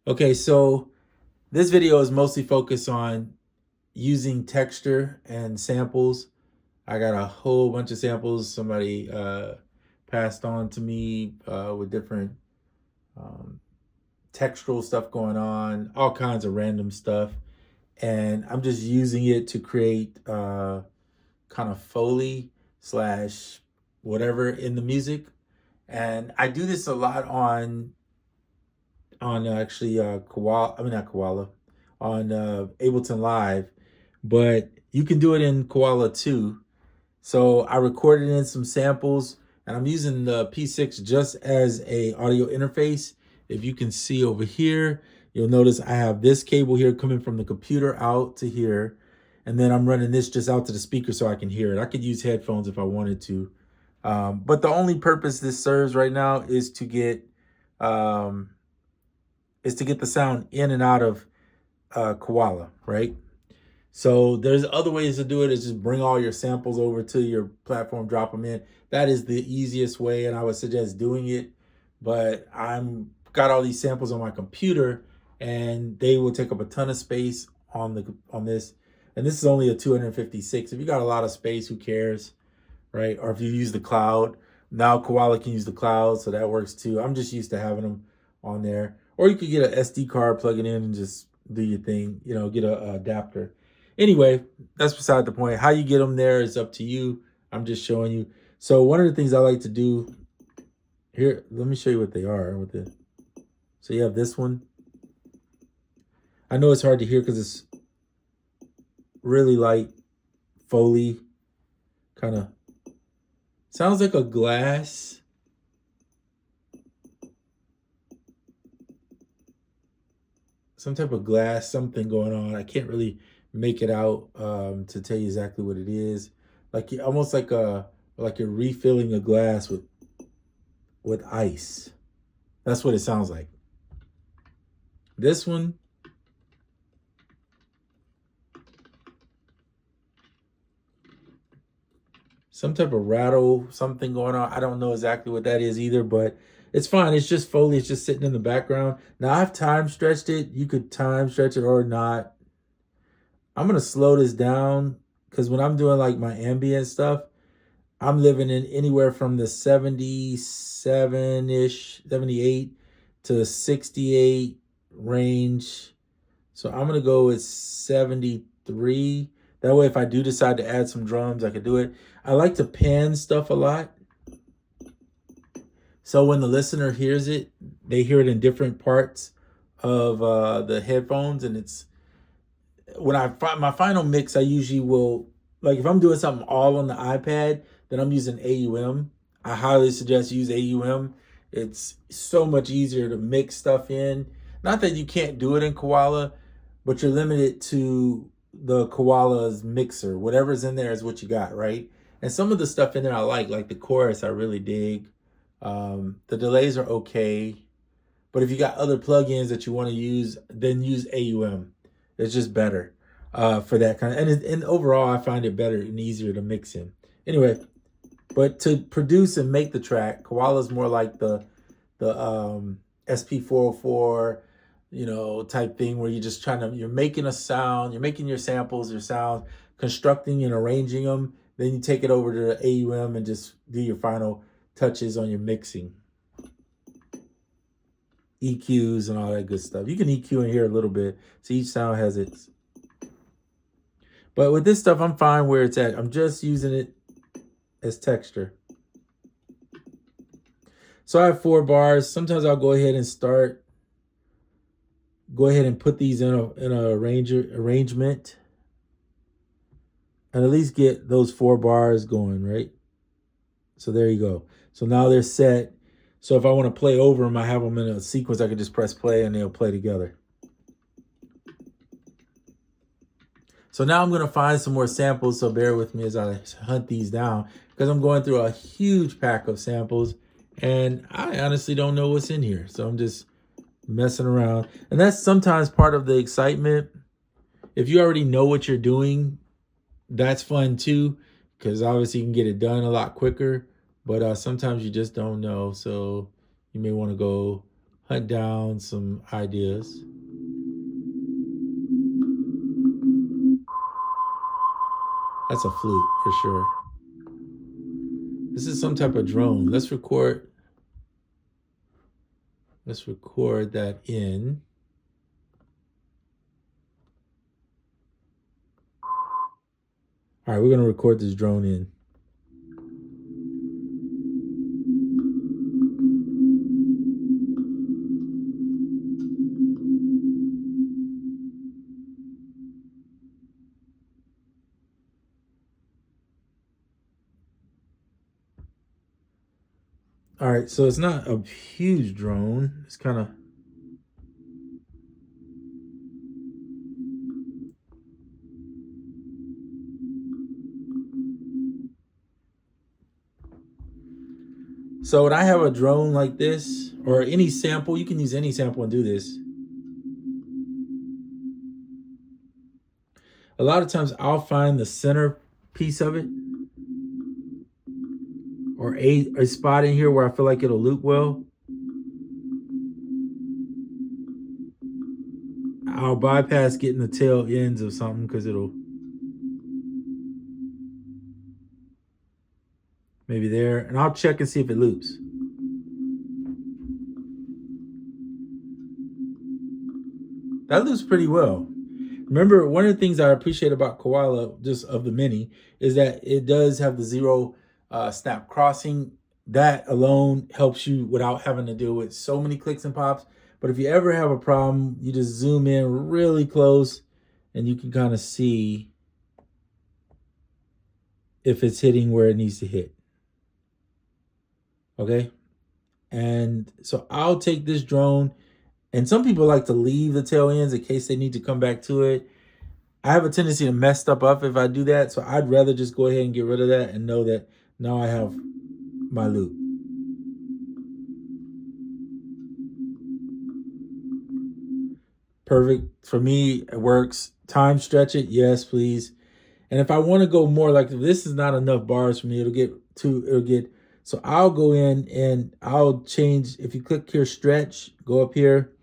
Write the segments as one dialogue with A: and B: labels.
A: Okay, so this video is mostly focused on using texture and samples. I got a whole bunch of samples somebody passed on to me with different um, textural stuff going on, all kinds of random stuff. And I'm just using it to create kind of Foley slash whatever in the music. And I do this a lot on actually Koala. I mean not Koala, on Ableton Live, but you can do it in Koala too. So I recorded in some samples, and I'm using the P6 just as a audio interface. If you can see over here, you'll notice I have this cable here coming from the computer out to here, and then I'm running this just out to the speaker so I can hear it. I could use headphones if I wanted to, but the only purpose this serves right now um, is to get the sound in and out of Koala, right? So there's other ways to do it. Is just bring all your samples over to your platform, drop them in. That is the easiest way, and I would suggest doing it. But I'm got all these samples on my computer, and they will take up a ton of space on this. And this is only a 256. If you got a lot of space, who cares, right? Or if you use the cloud, now Koala can use the cloud, so that works too. I'm just used to having them on there. Or you could get an SD card, plug it in, and just do your thing. Get a adapter. Anyway, that's beside the point. How you get them there is up to you. I'm just showing you. So one of the things I like to do here, let me show you what they are. So you have this one. I know it's hard to hear because it's really light, Foley, kind of sounds like a glass. Some type of glass, something going on. I can't really make it out to tell you exactly what it is. Like almost like you're refilling a glass with ice. That's what it sounds like. This one, some type of rattle, something going on. I don't know exactly what that is either, but it's fine. It's just Foley. It's just sitting in the background. Now I've time stretched it. You could time stretch it or not. I'm gonna slow this down because when I'm doing like my ambient stuff, I'm living in anywhere from the 77-ish, 78 to 68 range. So I'm gonna go with 73. That way, if I do decide to add some drums, I could do it. I like to pan stuff a lot. So when the listener hears it, they hear it in different parts of the headphones. And it's when I find my final mix, I usually will, like if I'm doing something all on the iPad, then I'm using AUM. I highly suggest use AUM. It's so much easier to mix stuff in. Not that you can't do it in Koala, but you're limited to the Koala's mixer. Whatever's in there is what you got, right? And some of the stuff in there I like the chorus I really dig. The delays are okay, but if you got other plugins that you want to use, then use AUM. It's just better for that kind of, and overall, I find it better and easier to mix in. Anyway, but to produce and make the track, Koala is more like the SP404, type thing where you're just you're making a sound, you're making your samples, your sounds, constructing and arranging them. Then you take it over to the AUM and just do your final touches on your mixing. EQs and all that good stuff. You can EQ in here a little bit. So each sound has its. But with this stuff, I'm fine where it's at. I'm just using it as texture. So I have 4 bars. Sometimes I'll go ahead and go ahead and put these in a arrangement. And at least get those 4 bars going, right? So there you go. So now they're set. So if I want to play over them, I have them in a sequence. I can just press play and they'll play together. So now I'm going to find some more samples. So bear with me as I hunt these down because I'm going through a huge pack of samples and I honestly don't know what's in here. So I'm just messing around. And that's sometimes part of the excitement. If you already know what you're doing, that's fun too, because obviously you can get it done a lot quicker. But sometimes you just don't know. So you may want to go hunt down some ideas. That's a flute for sure. This is some type of drone. Let's record that in. All right, we're going to record this drone in. All right, so it's not a huge drone. It's kind of... So when I have a drone like this, or any sample, you can use any sample and do this. A lot of times I'll find the center piece of it, or a spot in here where I feel like it'll loop well. I'll bypass getting the tail ends of something because it'll... Maybe there, and I'll check and see if it loops. That loops pretty well. Remember, one of the things I appreciate about Koala, just of the mini, is that it does have the zero snap crossing. That alone helps you without having to deal with so many clicks and pops. But if you ever have a problem, you just zoom in really close and you can kind of see if it's hitting where it needs to hit. Okay? And so I'll take this drone, and some people like to leave the tail ends in case they need to come back to it. I have a tendency to mess stuff up if I do that, so I'd rather just go ahead and get rid of that and know that now I have my loop. Perfect. For me, it works. Time stretch it, yes, please. And if I want to go more, like if this is not enough bars for me, so I'll go in and I'll change. If you click here, stretch, go up here,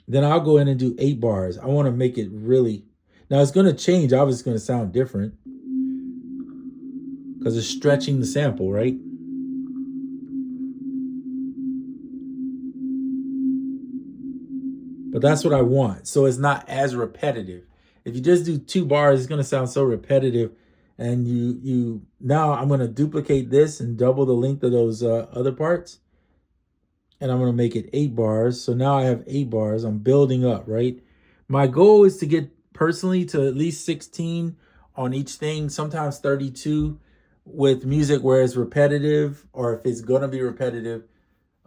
A: then I'll go in and do 8 bars. I want to make it really... Now it's going to change. Obviously, it's going to sound different because it's stretching the sample, right? But that's what I want. So it's not as repetitive. If you just do 2 bars, it's going to sound so repetitive. And now I'm going to duplicate this and double the length of those other parts. And I'm going to make it 8 bars. So now I have 8 bars. I'm building up, right? My goal is to get personally to at least 16 on each thing, sometimes 32 with music where it's repetitive, or if it's going to be repetitive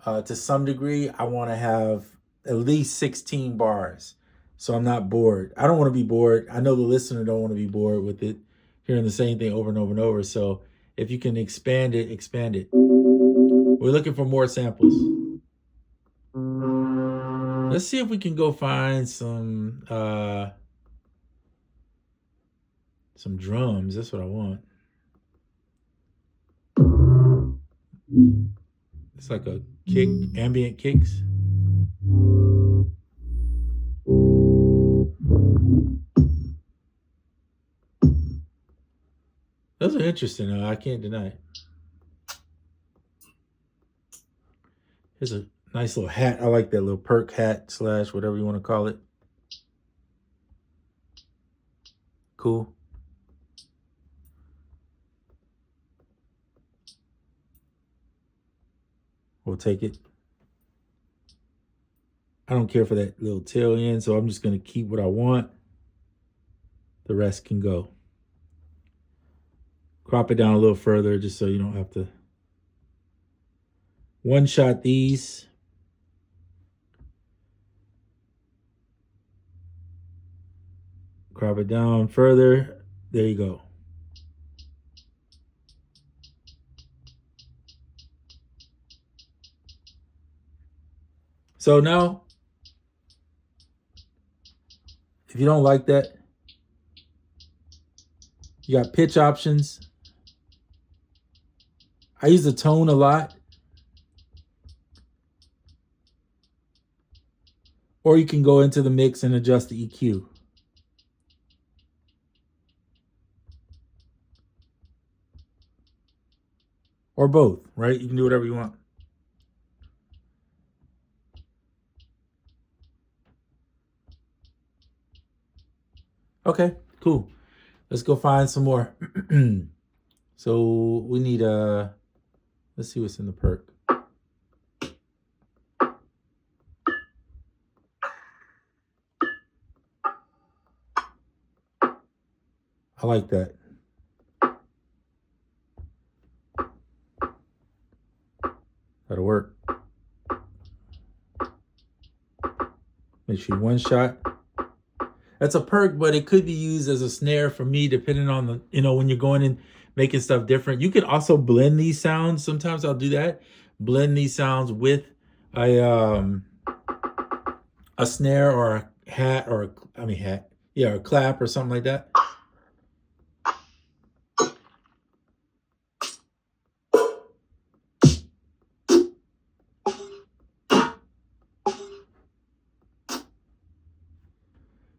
A: to some degree, I want to have at least 16 bars. So I'm not bored. I don't want to be bored. I know the listener don't want to be bored with it, hearing the same thing over and over and over. So if you can expand it, expand it. We're looking for more samples. Let's see if we can go find some drums. That's what I want. It's like a kick, ambient kicks. Those are interesting, though. I can't deny it. Here's a nice little hat. I like that little perk hat / whatever you want to call it. Cool. We'll take it. I don't care for that little tail end, so I'm just going to keep what I want. The rest can go. Crop it down a little further just so you don't have to one-shot these. Crop it down further. There you go. So now, if you don't like that, you got pitch options. I use the tone a lot. Or you can go into the mix and adjust the EQ. Or both, right? You can do whatever you want. Okay, cool. Let's go find some more. So we need let's see what's in the perk. I like that. That'll work. Make sure you one shot. That's a perk, but it could be used as a snare for me, depending on the, you know, when you're going and making stuff different. You can also blend these sounds. Sometimes I'll do that. Blend these sounds with a snare or a hat or yeah, or a clap or something like that.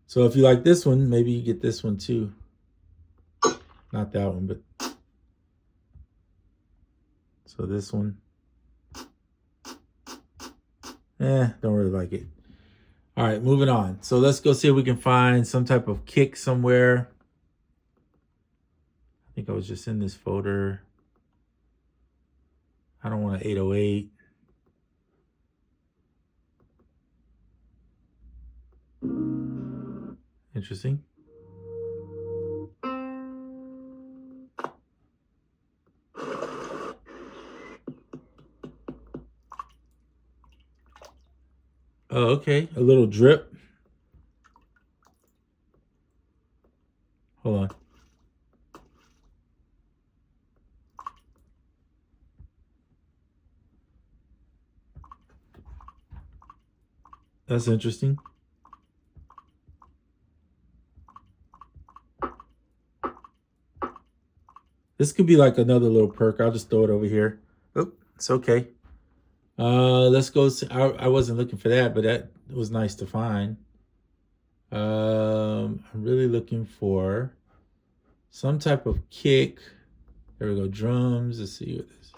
A: So if you like this one, maybe you get this one too. Not that one, but so this one. Don't really like it. All right, moving on. So let's go see if we can find some type of kick somewhere. I think I was just in this folder. I don't want an 808. Interesting. Oh, okay. A little drip. Hold on. That's interesting. This could be like another little perk. I'll just throw it over here. Oh, it's okay. Let's go. I wasn't looking for that, but that was nice to find. I'm really looking for some type of kick. There we go. Drums. Let's see what this.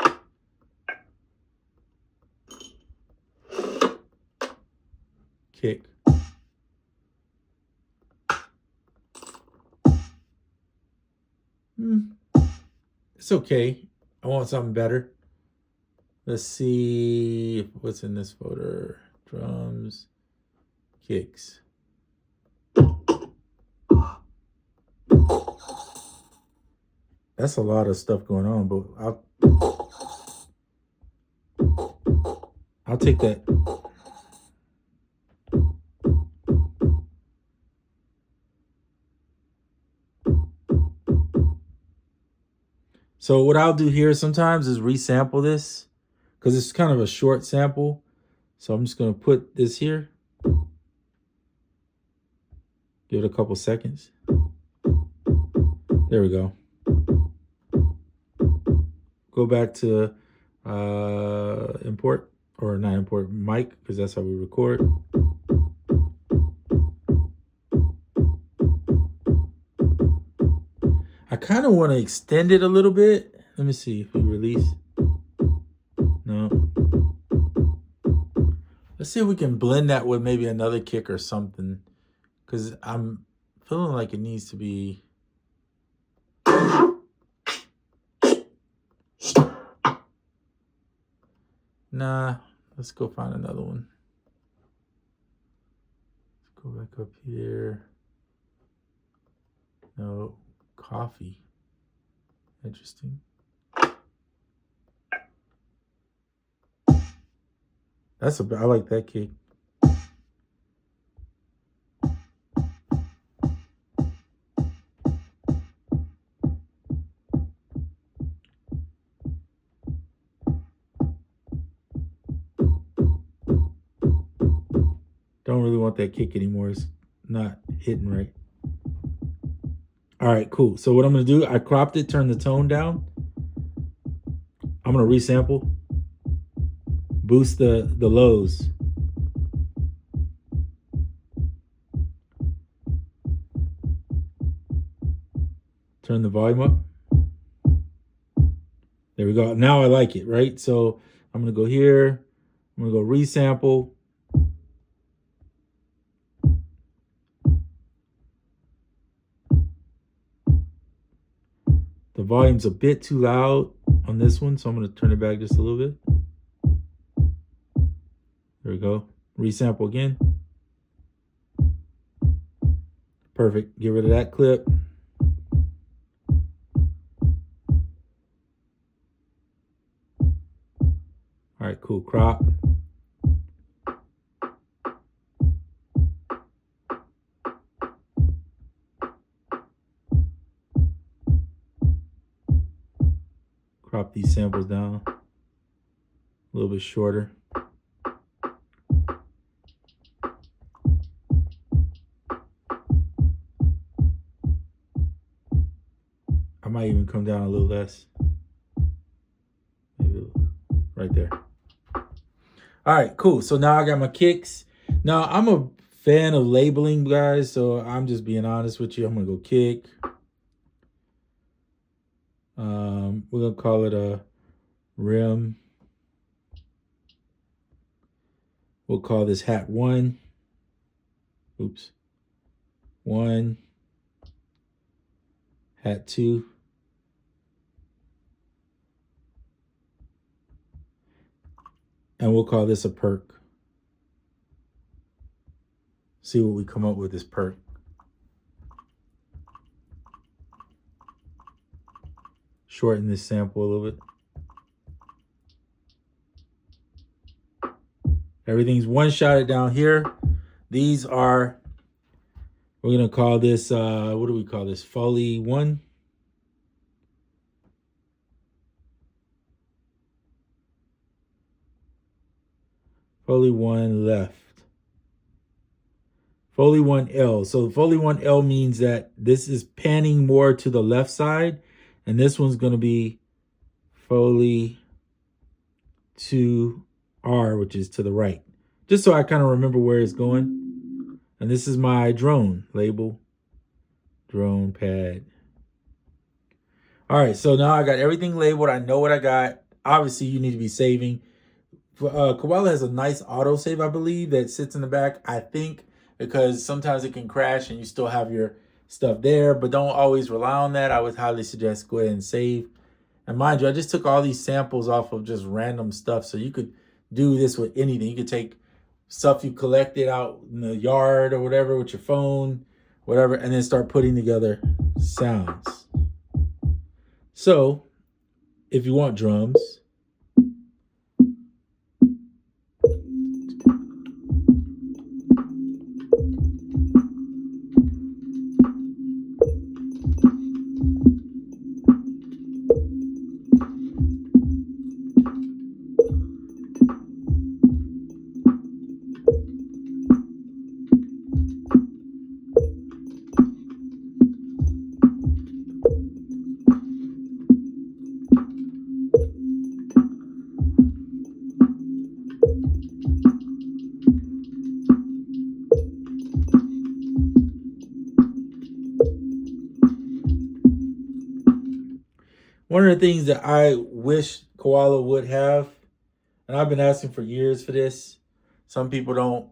A: Kick. It's okay. I want something better. Let's see what's in this folder. Drums, kicks. That's a lot of stuff going on, but I'll take that. So what I'll do here sometimes is resample this because it's kind of a short sample. So I'm just going to put this here. Give it a couple seconds. There we go. Go back to import, or not import, mic, because that's how we record. I kind of want to extend it a little bit. Let me see if we release. No. Let's see if we can blend that with maybe another kick or something, because I'm feeling like it needs to be. Nah, let's go find another one. Let's go back up here. No, coffee. Interesting. I like that kick. Don't really want that kick anymore. It's not hitting right. All right, cool. So what I'm going to do, I cropped it, turned the tone down. I'm going to resample. Boost the lows. Turn the volume up. There we go. Now I like it, right? So I'm going to go here. I'm going to go resample. The volume's a bit too loud on this one, so I'm going to turn it back just a little bit. There we go. Resample again. Perfect. Get rid of that clip. All right, cool. Crop. Crop these samples down a little bit shorter. I might even come down a little less. Maybe right there. All right, cool. So now I got my kicks. Now I'm a fan of labeling, guys, so I'm just being honest with you. I'm gonna go kick. We're gonna call it a rim. We'll call this hat 1. Oops. 1. Hat 2. And we'll call this a perk. See what we come up with this perk. Shorten this sample a little bit. Everything's one-shotted down here. These are, we're going to call this, what do we call this? Foley 1. Foley 1 left. Foley 1L. So Foley 1L means that this is panning more to the left side, and this one's going to be Foley 2R, which is to the right. Just so I kind of remember where it's going. And this is my drone label. Drone pad. All right, so now I got everything labeled. I know what I got. Obviously, you need to be saving. Koala has a nice autosave, I believe, that sits in the back, I think, because sometimes it can crash and you still have your stuff there, but don't always rely on that. I would highly suggest go ahead and save. And mind you, I just took all these samples off of just random stuff, so you could do this with anything. You could take stuff you collected out in the yard or whatever with your phone, whatever, and then start putting together sounds. So if you want drums, one of the things that I wish Koala would have, and I've been asking for years for this, some people don't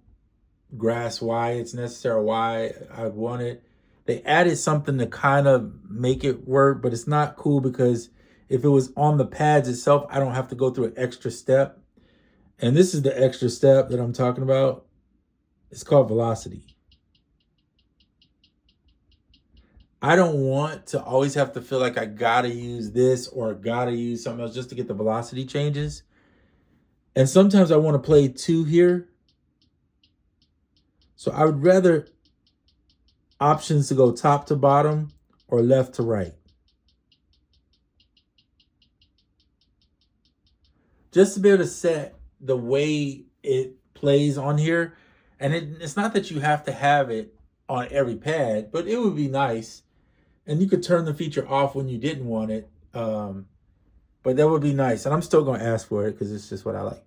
A: grasp why it's necessary, why I want it. They added something to kind of make it work, but it's not cool because if it was on the pads itself, I don't have to go through an extra step. And this is the extra step that I'm talking about. It's called velocity. I don't want to always have to feel like I gotta use this or gotta use something else just to get the velocity changes. And sometimes I want to play 2 here. So I would rather options to go top to bottom or left to right. Just to be able to set the way it plays on here. And it's not that you have to have it on every pad, but it would be nice. And you could turn the feature off when you didn't want it. But that would be nice. And I'm still going to ask for it because it's just what I like.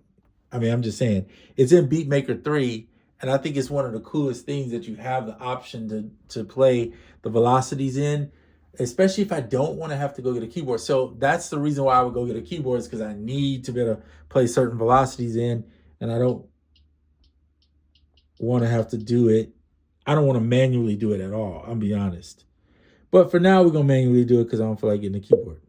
A: I mean, I'm just saying. It's in Beatmaker 3. And I think it's one of the coolest things that you have the option to play the velocities in. especially if I don't want to have to go get a keyboard. So that's the reason why I would go get a keyboard, is because I need to be able to play certain velocities in, and I don't want to have to do it. I don't want to manually do it at all, I'll be honest. But for now, we're going to manually do it because I don't feel like getting a keyboard.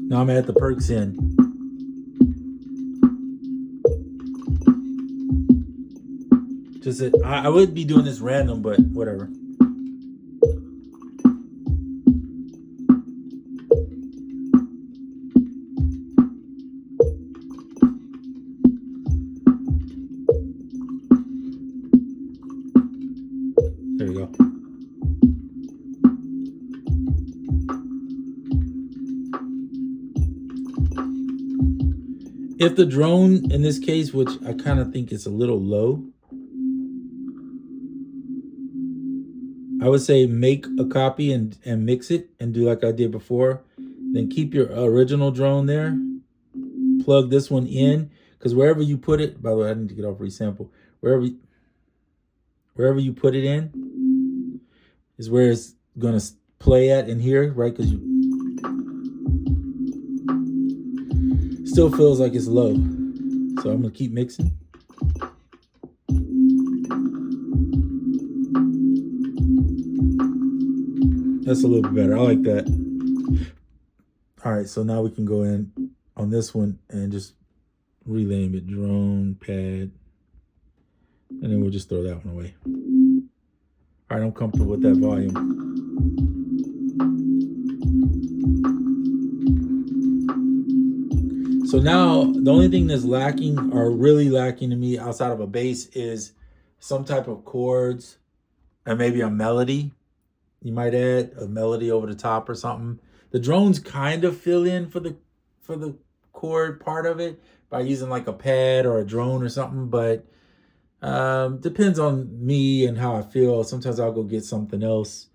A: Now I'm at the perks in. Just I would be doing this random, but whatever. There you go. If the drone, in this case, which I kind of think is a little low, I would say make a copy and mix it and do like I did before. Then keep your original drone there. Plug this one in, because wherever you put it, by the way, I need to get off resample. Wherever you put it in is where it's going to play at in here, right? Because you still feels like it's low. So I'm going to keep mixing. That's a little bit better. I like that. All right, so now we can go in on this one and just rename it drone pad. And then we'll just throw that one away. All right, I'm comfortable with that volume. So now the only thing that's lacking, or really lacking to me outside of a bass, is some type of chords and maybe a melody. You might add a melody over the top or something. The drones kind of fill in for the chord part of it by using like a pad or a drone or something, but depends on me and how I feel. Sometimes I'll go get something else.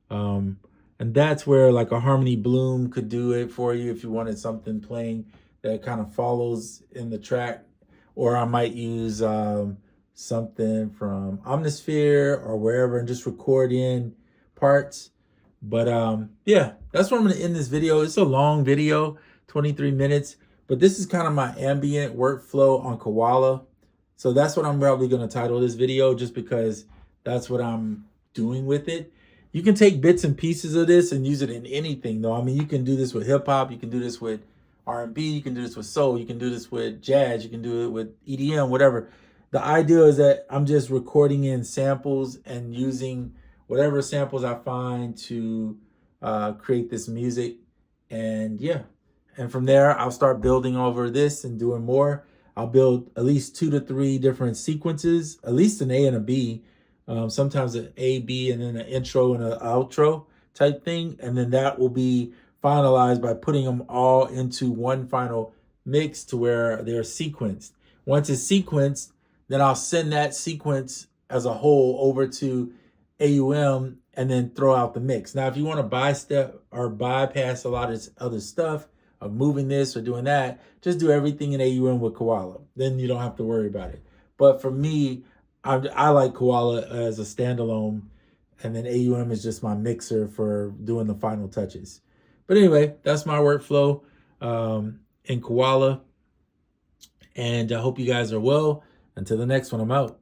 A: And that's where like a harmony bloom could do it for you if you wanted something playing that kind of follows in the track. Or I might use something from Omnisphere or wherever and just record in parts. But yeah, that's where I'm going to end this video. It's a long video, 23 minutes, but this is kind of my ambient workflow on Koala. So that's what I'm probably going to title this video, just because that's what I'm doing with it. You can take bits and pieces of this and use it in anything though. I mean, you can do this with hip hop, you can do this with R&B, you can do this with soul, you can do this with jazz, you can do it with EDM, whatever. The idea is that I'm just recording in samples and using whatever samples I find to create this music. And yeah, and from there, I'll start building over this and doing more. I'll build at least 2 to 3 different sequences, at least an A and a B, sometimes an A, B, and then an intro and an outro type thing. And then that will be finalized by putting them all into one final mix to where they're sequenced. Once it's sequenced, then I'll send that sequence as a whole over to AUM and then throw out the mix. Now, if you want to bypass a lot of this other stuff of moving this or doing that, just do everything in AUM with Koala. Then you don't have to worry about it. But for me, I like Koala as a standalone, and then AUM is just my mixer for doing the final touches. But anyway, that's my workflow in Koala. And I hope you guys are well. Until the next one, I'm out.